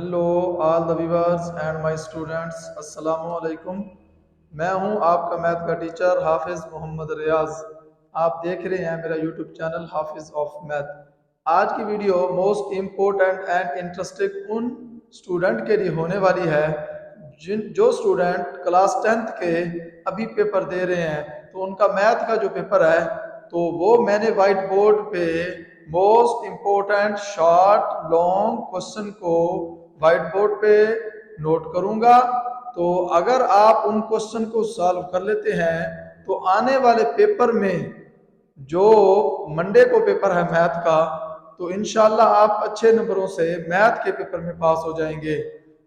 Hello all the viewers and my students, अस्सलामु अलैकुम। मैं हूं आपका मैथ का टीचर हाफिज़ मोहम्मद रियाज। आप देख रहे हैं मेरा यूट्यूब चैनल हाफिज़ ऑफ मैथ। आज की video most important and interesting उन स्टूडेंट के लिए होने वाली है जो स्टूडेंट क्लास 10th के अभी पेपर दे रहे हैं। तो उनका मैथ का जो पेपर है तो वो मैंने वाइट बोर्ड पे most important short long question को व्हाइट बोर्ड पे नोट करूंगा। तो अगर आप उन क्वेश्चन को सॉल्व कर लेते हैं तो आने वाले पेपर में जो मंडे को पेपर है मैथ का, तो इंशाल्लाह आप अच्छे नंबरों से मैथ के पेपर में पास हो जाएंगे।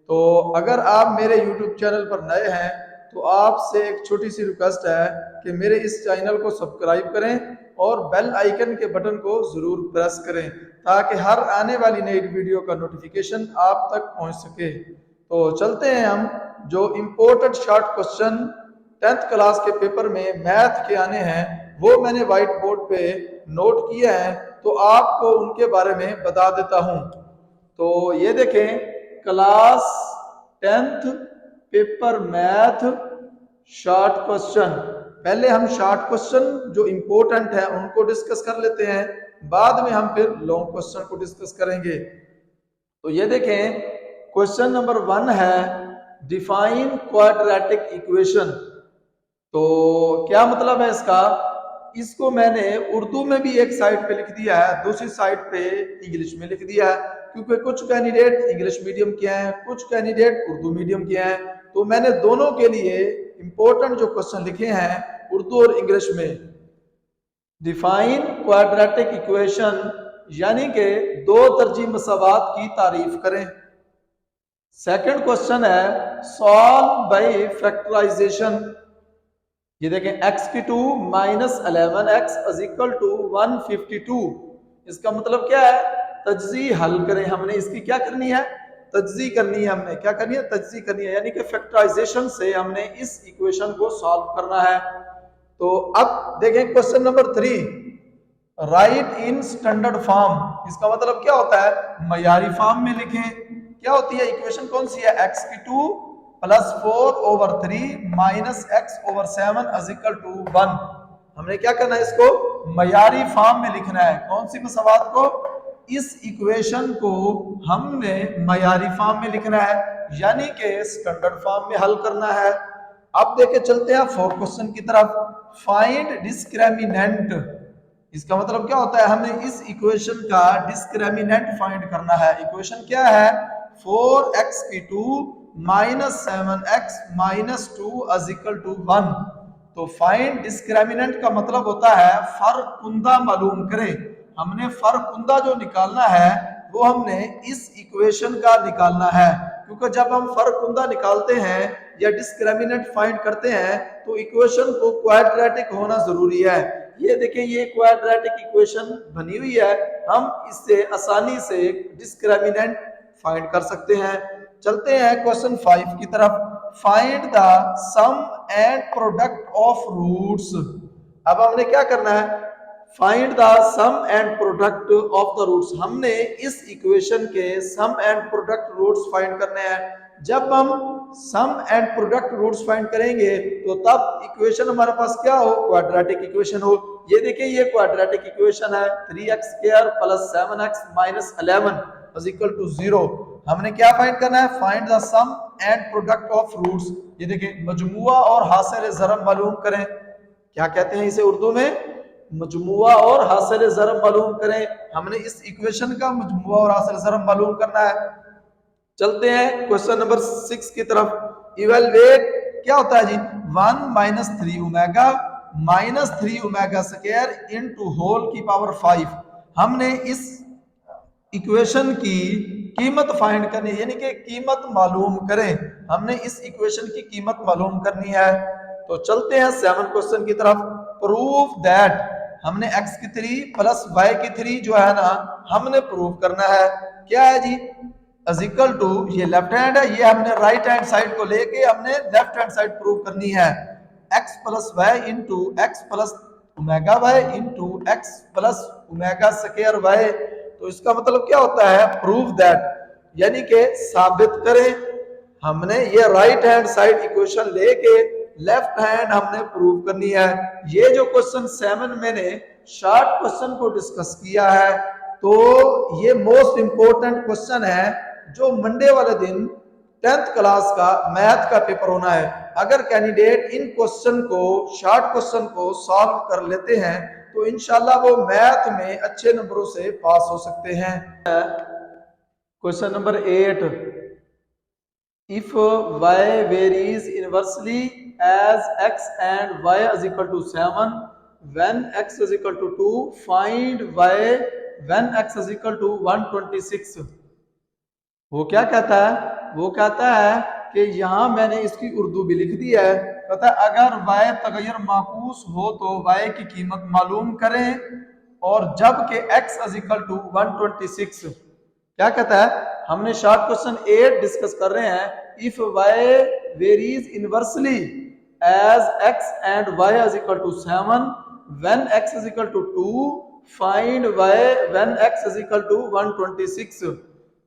तो अगर आप मेरे यूट्यूब चैनल पर नए हैं तो आपसे एक छोटी सी रिक्वेस्ट है कि मेरे इस चैनल को सब्सक्राइब करें और बेल आइकन के बटन को ज़रूर प्रेस करें ताकि हर आने वाली नई वीडियो का नोटिफिकेशन आप तक पहुंच सके। तो चलते हैं हम जो important short question 10th class के पेपर में मैथ के आने हैं वो मैंने व्हाइट बोर्ड पे नोट किए हैं, तो आपको उनके बारे में बता देता हूं। तो ये देखें, class 10th paper math short question. पहले हम शॉर्ट क्वेश्चन जो इम्पोर्टेंट है उनको डिस्कस कर लेते हैं, बाद में हम फिर लॉन्ग क्वेश्चन को डिस्कस करेंगे। तो ये देखें, क्वेश्चन नंबर 1 है डिफाइन क्वाड्रेटिक इक्वेशन। तो क्या मतलब है इसका? इसको मैंने उर्दू में भी एक साइड पे लिख दिया है, दूसरी साइड पे इंग्लिश में लिख दिया है, क्योंकि कुछ कैंडिडेट इंग्लिश मीडियम के हैं, कुछ कैंडिडेट उर्दू मीडियम के हैं। तो मैंने दोनों के लिए इंपॉर्टेंट जो क्वेश्चन लिखे हैं उर्दू और इंग्लिश में। डिफाइन क्वाड्रेटिक इक्वेशन यानी कि दो तरजीह मसावात की तारीफ करें। सेकंड क्वेश्चन है सॉल्व बाय फैक्टराइजेशन। ये देखें, x की 2 minus 11x is equal to 152। इसका मतलब क्या है? तज्जी हल करें। हमने इसकी क्या करनी है? तज्जी करनी है। हमने क्या करनी है? तज्जी करनी है, यानी कि फैक्टराइजेशन से हमने इस इक्वेशन को सॉल्व करना है। तो अब देखें question number 3, right in standard form. इसका मतलब क्या होता है? मयारी फॉर्म में लिखें। क्या होती है इक्वेशन? कौन सी है? x की 2 plus 4/3 minus x over 7 is equal to 1। हमने क्या करना है? इसको मयारी फॉर्म में लिखना है। कौन सी मसवात को? इस इक्वेशन को हमने मयारी फॉर्म में लिखना है, यानी कि स्टैंडर्ड फॉर्म में हल करना है। अब देखे चलते हैं फोर्थ क्वेश्चन की तरफ। Find discriminant. इसका मतलब क्या होता है? हमें इस इक्वेशन का डिस्क्रिमिनेंट फाइंड करना है। इक्वेशन क्या है? 4x की 2 minus 7x minus 2 is equal to 1। तो फाइंड डिस्क्रिमिनेंट का मतलब होता है फर्कुंदा मालूम करें। हमने फर्कुंदा जो निकालना है वो हमने इस इक्वेशन का निकालना है, क्योंकि जब हम फर्कुंदा निकालते हैं या डिस्क्रिमिनेंट फाइंड करते हैं तो इक्वेशन को क्वाड्रेटिक होना जरूरी है। ये देखिए, ये क्वाड्रेटिक इक्वेशन बनी हुई है, हम इससे आसानी से डिस्क्रिमिनेंट फाइंड कर सकते हैं। चलते हैं क्वेश्चन 5 की तरफ। Find the sum and product of roots. अब हमने क्या करना है? Find the sum and product of the roots. हमने इस इक्वेशन के sum and product roots find करने हैं। जब हम sum and product roots find करेंगे तो तब इक्वेशन हमारे पास क्या हो? क्वाड्रेटिक इक्वेशन हो। ये देखिए, ये क्वाड्रेटिक इक्वेशन है 3x² plus 7x minus 11 is equal to 0। हमने क्या फाइंड करना है? Find the sum and product of roots. ये देखिए, मजमुआ और हासिल ज़रब मालूम करें। क्या कहते हैं इसे उर्दू में? मजमुआ और हासिल ज़रब मालूम करें। हमने इस इक्वेशन का मजमुआ और हासिल ज़रब मालूम करना है। चलते हैं क्वेश्चन नंबर 6 की तरफ। इवेलुएट क्या होता है जी? 1 minus 3 omega minus 3 omega square into whole की पावर 5। हमने इस इक्वेशन की कीमत फाइंड करनी है, यानी कि कीमत मालूम करें। हमने इस इक्वेशन की कीमत मालूम करनी है। तो चलते हैं 7 क्वेश्चन की तरफ। Proof that. हमने x की 3 प्लस y की 3 जो है ना, हमने प्रूफ करना है। क्या है जी? इज इक्वल टू, ये लेफ्ट हैंड है, ये हमने राइट हैंड साइड को लेके हमने लेफ्ट हैंड साइड प्रूव करनी है। x plus y into x plus omega y into x plus omega square y. तो इसका मतलब क्या होता है? Prove that. यानी कि साबित करें। हमने ये राइट हैंड साइड इक्वेशन लेके लेफ्ट हैंड हमने प्रूव करनी है। ये जो क्वेश्चन 7 मैंने शॉर्ट क्वेश्चन को डिस्कस किया है, तो ये मोस्ट इंपॉर्टेंट क्वेश्चन है जो मंडे वाले दिन 10th क्लास का मैथ का पेपर होना है। अगर कैंडिडेट इन क्वेश्चन को, शॉर्ट क्वेश्चन को सॉल्व कर लेते हैं तो इंशाल्लाह वो मैथ में अच्छे नंबरों से पास हो सकते हैं। Question number 8, if y varies inversely as x and y is equal to 7, when x is equal to 2, find y when x is equal to 126। वो क्या कहता है? वो कहता है कि यहाँ मैंने इसकी उर्दू भी लिख दी है। कहता है अगर y तगैर माकूस हो तो y की कीमत मालूम करें, और जब के x is equal to 126। क्या कहता है? हमने शॉर्ट क्वेश्चन 8 डिस्कस कर रहे हैं। If y varies inversely as x and y is equal to 7, when x is equal to 2, find y when x is equal to 126।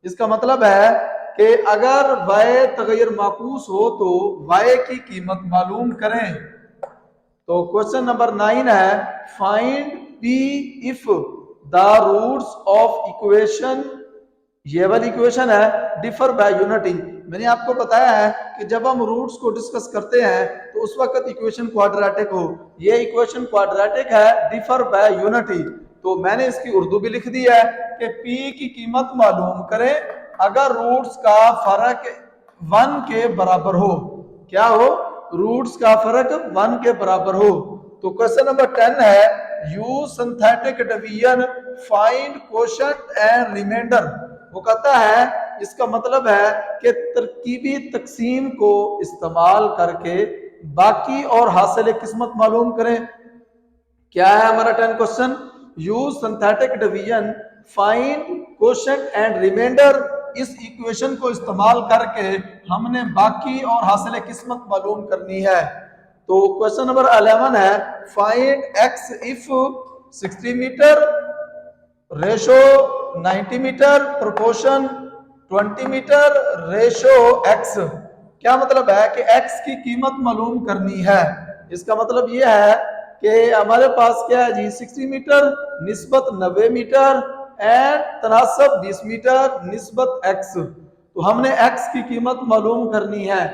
इसका मतलब है कि अगर y तगैर माकूस हो तो y की कीमत मालूम करें। तो क्वेश्चन नंबर 9 है, find p if the roots of equation, ये वाली इक्वेशन है, डिफर बाय यूनिटी। मैंने आपको बताया है कि जब हम रूट्स को डिस्कस करते हैं तो उस वक्त इक्वेशन क्वाड्रेटिक हो। ये इक्वेशन क्वाड्रेटिक है, डिफर बाय यूनिटी। तो मैंने इसकी उर्दू भी लिख दी है कि p की कीमत मालूम करें अगर रूट्स का फर्क 1 के बराबर हो। क्या हो? रूट्स का फर्क 1 के बराबर हो। तो क्वेश्चन नंबर 10 है, use synthetic division, find quotient and remainder. वो कहता है, इसका मतलब है कि तरकीबी तकसीम को इस्तेमाल करके बाकी और हासिल किस्मत मालूम करें। क्या है हमारा 10 question? Use synthetic division, find quotient and remainder. इस इक्वेशन को इस्तेमाल करके हमने बाकी और हासिल किस्मत मालूम करनी है। तो क्वेश्चन नंबर 11 है, find x if 60 metre, ratio 90 metre, proportion 20 metre, ratio x। क्या मतलब है कि x की कीमत मालूम करनी है। इसका मतलब यह है कि हमारे पास क्या है जी, 60 मीटर निस्बत 90 मीटर एंड तनासब 20 मीटर निस्बत x। तो हमने x की कीमत मालूम करनी है।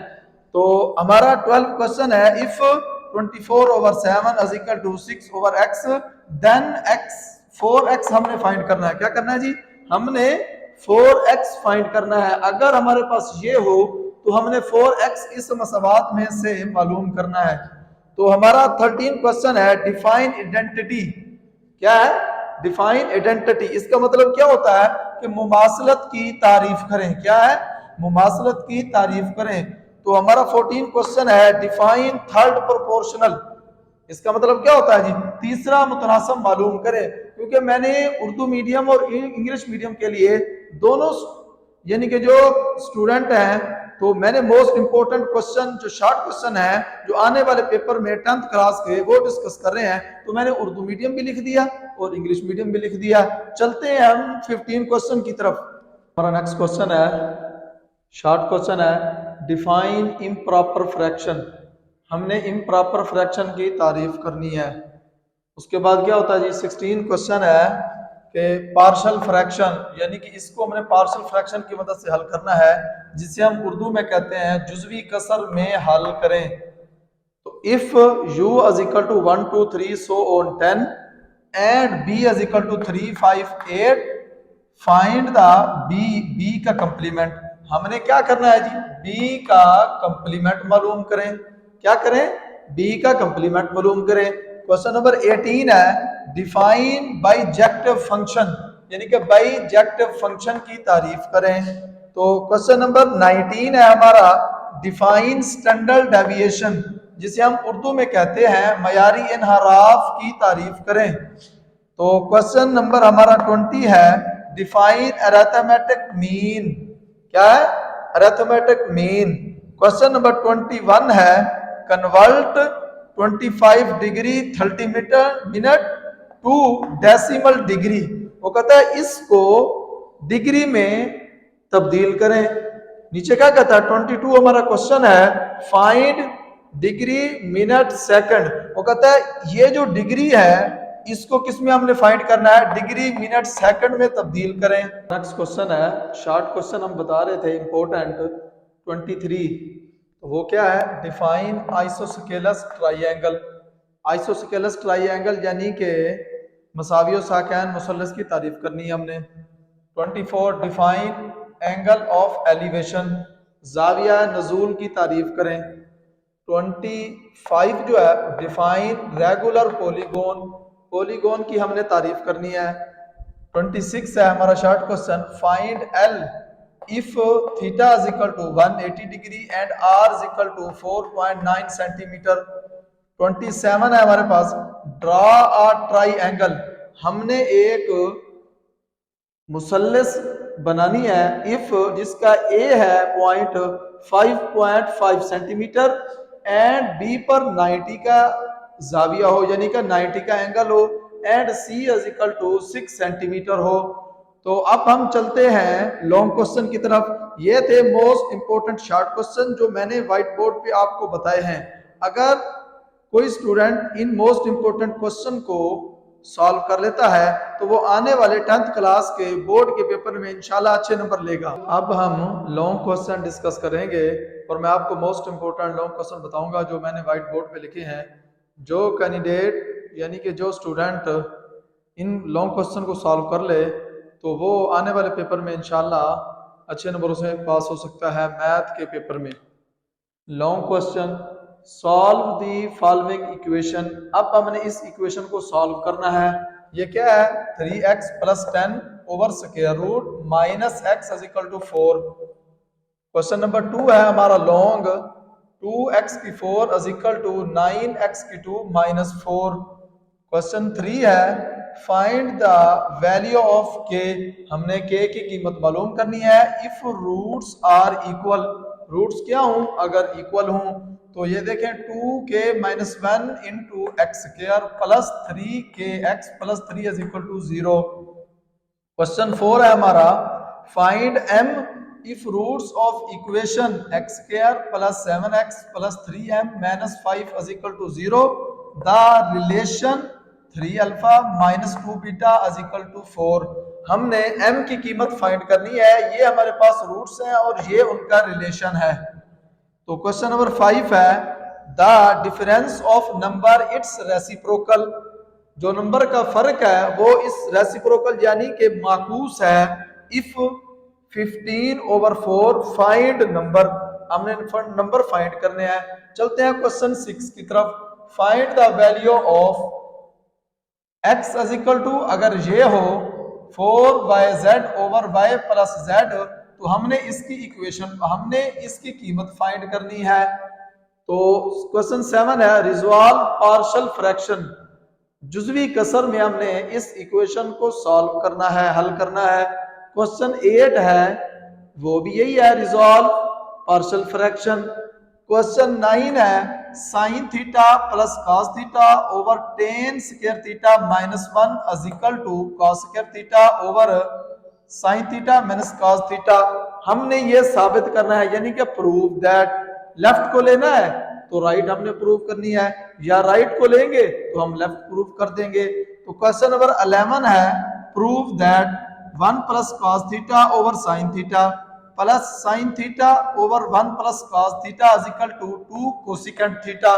तो हमारा 12 क्वेश्चन है, if 24/7 is equal to 6/x, then x 4x हमने फाइंड करना है। क्या करना है जी? हमने 4x फाइंड करना है। अगर हमारे पास ये हो तो हमने 4x इस मसवात में से मालूम करना है। तो हमारा 13 क्वेश्चन है, डिफाइन आइडेंटिटी। क्या है? Define identity. इसका मतलब क्या होता है कि मुमासलत की तारीफ करें। क्या है? मुमासलत की तारीफ करें। तो हमारा 14 क्वेश्चन है, डिफाइन थर्ड प्रोपोर्शनल। इसका मतलब क्या होता है जी? तीसरा मुतनासिब मालूम करें। क्योंकि मैंने उर्दू मीडियम और इंग्लिश मीडियम के लिए दोनों, यानी कि जो स्टूडेंट हैं, तो मैंने मोस्ट इंपोर्टेंट क्वेश्चन जो शॉर्ट क्वेश्चन है जो आने वाले पेपर में 10th क्लास के वो डिस्कस कर रहे हैं। तो मैंने उर्दू मीडियम भी लिख दिया और इंग्लिश मीडियम भी लिख दिया। चलते हैं हम 15 क्वेश्चन की तरफ। हमारा नेक्स्ट क्वेश्चन है, शॉर्ट क्वेश्चन है, डिफाइन इम्प्रॉपर फ्रैक्शन। हमने इम्प्रॉपर फ्रैक्शन की तारीफ करनी है। उसके बाद क्या होता है जी, 16 क्वेश्चन है कि पार्शियल फ्रैक्शन, यानी कि इसको हमने पार्शियल फ्रैक्शन की मदद से हल करना है, जिसे हम उर्दू में कहते हैं जुज़वी कसर में हल करें। तो if u is equal to 1 2 3 so on 10 and b is equal to 3 5 8, find the b का कंप्लीमेंट। हमने क्या करना है जी? b का कंप्लीमेंट मालूम करें। क्या करें? b का कंप्लीमेंट मालूम करें। क्वेश्चन नंबर 18 है, डिफाइन बाइजेक्टिव फंक्शन, यानी कि बाइजेक्टिव फंक्शन की तारीफ करें। तो क्वेश्चन नंबर 19 है हमारा, डिफाइन स्टैंडर्ड डेविएशन, जिसे हम उर्दू में कहते हैं मयारी इनहराफ की तारीफ करें। तो क्वेश्चन नंबर हमारा 20 है, डिफाइन अरिथमेटिक मीन। क्या है? Arithmetic mean. क्वेश्चन नंबर 21 है, convert 25 degree 30 minute to decimal degree. वो कहता है इसको डिग्री में तब्दील करें। नीचे क्या कहता है 22 हमारा क्वेश्चन है, फाइंड डिग्री मिनट सेकंड। वो कहता है ये जो डिग्री है इसको किस में हमने फाइंड करना है, डिग्री मिनट सेकंड में तब्दील करें। नेक्स्ट क्वेश्चन है, शॉर्ट क्वेश्चन हम बता रहे थे इंपॉर्टेंट 23, तो वो क्या है, define isosceles triangle. Isosceles triangle यानी कि मसावी और साकैन मुसल्लस की तारीफ करनी है हमने। 24 डिफाइन एंगल ऑफ एलिवेशन, जाविया नजूल की तारीफ करें। 25 जो है डिफाइन रेगुलर पॉलीगोन, पॉलीगोन की हमने तारीफ करनी है। 26 है हमारा short question, find L if theta is equal to 180 degree and R is equal to 4.9 centimetre. 27 है हमारे पास, ड्रा अ ट्राइंगल। हमने एक मुसल्लस बनानी है इफ जिसका ए है पॉइंट 5.5 सेंटीमीटर एंड बी पर 90 का जाविया हो यानी कि 90 का एंगल हो and C is equal to 6 centimetre हो। तो अब हम चलते हैं लॉन्ग क्वेश्चन की तरफ। ये थे मोस्ट इंपोर्टेंट शॉर्ट क्वेश्चन जो मैंने व्हाइट बोर्ड पे आपको बताए हैं। अगर कोई student in most important question को सॉल्व कर लेता है तो वो आने वाले 10th क्लास के बोर्ड के पेपर में इंशाल्लाह अच्छे नंबर लेगा। अब हम लॉन्ग क्वेश्चन डिस्कस करेंगे और मैं आपको मोस्ट इंपोर्टेंट लॉन्ग क्वेश्चन बताऊंगा जो मैंने व्हाइट बोर्ड पे लिखे हैं। जो कैंडिडेट यानी कि जो स्टूडेंट इन लॉन्ग क्वेश्चन को सॉल्व कर ले तो वो आने वाले पेपर में इंशाल्लाह अच्छे नंबरों से पास हो सकता है मैथ के पेपर में। Long question, solve the following equation. अब हमने इस इक्वेशन को सॉल्व करना है। ये क्या है, 3x plus 10 over square root minus x is equal to 4। Question number 2 है हमारा लॉन्ग, 2x की 4 इज इक्वल टू 9x की 2 माइनस 4। क्वेश्चन 3 है, find the value of k। हमने k की कीमत मालूम करनी है if roots are equal. Roots क्या हूं, अगर इक्वल हूं तो ये देखें 2k minus 1 into x square plus 3kx plus 3 is equal to 0। Question 4 है हमारा, find m if roots of equation x square plus 7x plus 3m minus 5 is equal to 0 the relation 3 alpha minus 2 beta is equal to 4। हमने m की कीमत find करनी है, ये हमारे पास roots हैं और ये उनका रिलेशन है। तो क्वेश्चन नंबर 5 है, the difference of number it's reciprocal. जो नंबर का फर्क है वो इस रेसिप्रोकल यानी कि माकूस है। इफ 15 ओवर 4 फाइंड नंबर, हमने नंबर फाइंड करने हैं। चलते हैं क्वेश्चन 6 की तरफ, find the value of x is equal to, अगर ये हो 4yz over y plus z तो हमने इसकी इक्वेशन, हमने इसकी कीमत फाइंड करनी है। तो क्वेश्चन 7 है, रिजॉल्व पार्शियल फ्रैक्शन। जुज़वी कसर में हमने इस इक्वेशन को सॉल्व करना है, हल करना है। क्वेश्चन 8 है, वो भी यही है, रिजॉल्व पार्शियल फ्रैक्शन। क्वेश्चन 9 है, sine theta plus cos theta over tan square theta minus 1 is equal to cos square theta over sine theta minus cos theta. हमने ये साबित करना है यानी कि प्रूव दैट। लेफ्ट को लेना है तो राइट हमने प्रूव करनी है, या राइट को लेंगे तो हम लेफ्ट प्रूव कर देंगे। तो क्वेश्चन नंबर 11 है, prove that 1 plus cos theta over sine theta plus sine theta over 1 plus cos theta is equal to 2 cosecant theta.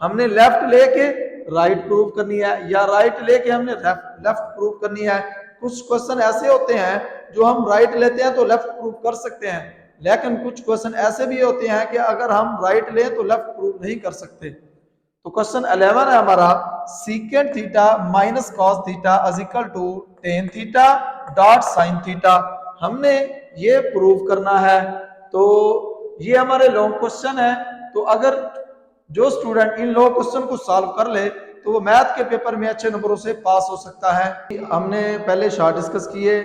हमने लेफ्ट लेके राइट प्रूव करनी है या राइट लेके हमने लेफ्ट प्रूव करनी है। कुछ क्वेश्चन ऐसे होते हैं जो हम राइट लेते हैं तो लेफ्ट प्रूव कर सकते हैं, लेकिन कुछ क्वेश्चन ऐसे भी होते हैं कि अगर हम राइट लें तो लेफ्ट प्रूव नहीं कर सकते। तो क्वेश्चन 11 है हमारा, secant theta minus cos theta is equal to tan theta dot sine theta. हमने ये प्रूव करना है। तो ये हमारे लॉन्ग क्वेश्चन है। तो अगर जो स्टूडेंट इन लॉन्ग क्वेश्चन को सॉल्व कर ले तो वो मैथ के पेपर में अच्छे नंबरों से पास हो सकता है। हमने पहले शॉर्ट डिस्कस किए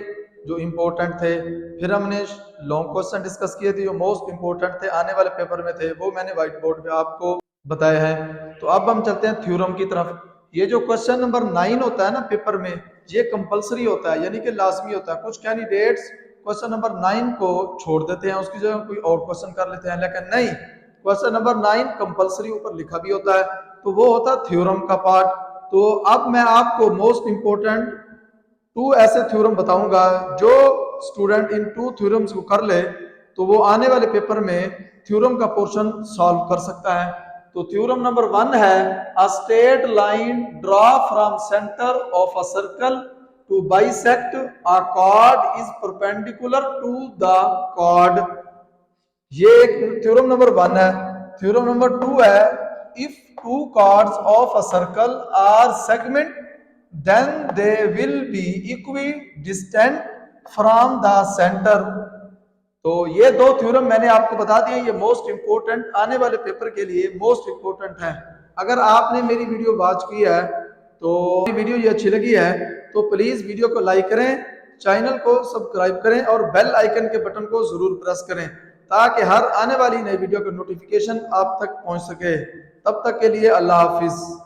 जो इम्पोर्टेंट थे, फिर हमने लॉन्ग क्वेश्चन डिस्कस किए थे जो मोस्ट इम्पोर्टेंट थे, आने वाले पेपर में थे, वो मैंने व्हाइट बोर्ड पे आपको बताए हैं। तो अब हम चलते हैं थ्योरम की तरफ। ये जो क्वेश्चन नंबर 9 होता है ना पेपर में, ये कंपलसरी होता है यानी कि लाजमी होता है। कुछ कैंडिडेट्स क्वेश्चन नंबर 9 को छोड़ देते हैं, उसकी जगह कोई और क्वेश्चन कर लेते हैं, लेकिन नहीं, क्वेश्चन नंबर 9 कंपलसरी ऊपर लिखा भी होता है, तो वो होता है थ्योरम का पार्ट। तो अब मैं आपको मोस्ट इंपोर्टेंट 2 ऐसे थ्योरम बताऊंगा, जो स्टूडेंट इन 2 थ्योरम्स को कर ले तो वो आने वाले पेपर में थ्योरम का पोर्शन सॉल्व कर सकता है। तो थ्योरम नंबर 1 है, a straight line draw from centre of a circle to bisect a chord is perpendicular to the chord. ये एक थ्योरम नंबर 1 है। थ्योरम नंबर 2 है, if 2 chords of a circle are segment then they will be equidistant from the center। तो ये 2 theorem मैंने आपको बता दिए, ये मोस्ट इंपोर्टेंट आने वाले पेपर के लिए मोस्ट इंपोर्टेंट है। अगर आपने मेरी वीडियो वॉच की है तो वीडियो ये अच्छी लगी है तो प्लीज वीडियो को लाइक करें, चैनल को सब्सक्राइब करें और बेल आइकन के बटन को जरूर प्रेस करें, ताकि हर आने वाली नई वीडियो का नोटिफिकेशन आप तक पहुंच सके। तब तक के लिए अल्लाह हाफिज।